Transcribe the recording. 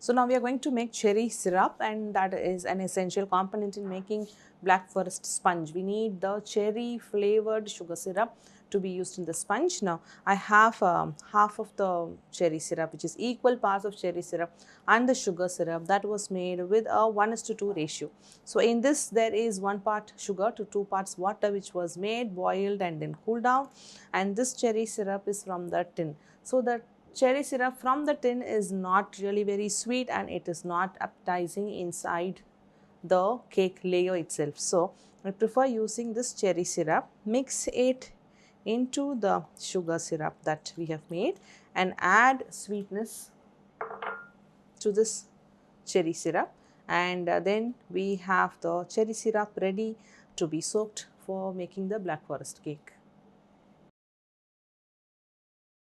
So now we are going to make cherry syrup, and that is an essential component in making black forest sponge. We need the cherry flavored sugar syrup to be used in the sponge. Now I have half of the cherry syrup, which is equal parts of cherry syrup and the sugar syrup, that was made with a 1:2 ratio. So in this there is 1 part sugar to 2 parts water, which was made, boiled and then cooled down, and this cherry syrup is from the tin. So the cherry syrup from the tin is not really very sweet and it is not appetizing inside the cake layer itself. So I prefer using this cherry syrup. Mix it into the sugar syrup that we have made and add sweetness to this cherry syrup, and then we have the cherry syrup ready to be soaked for making the black forest cake.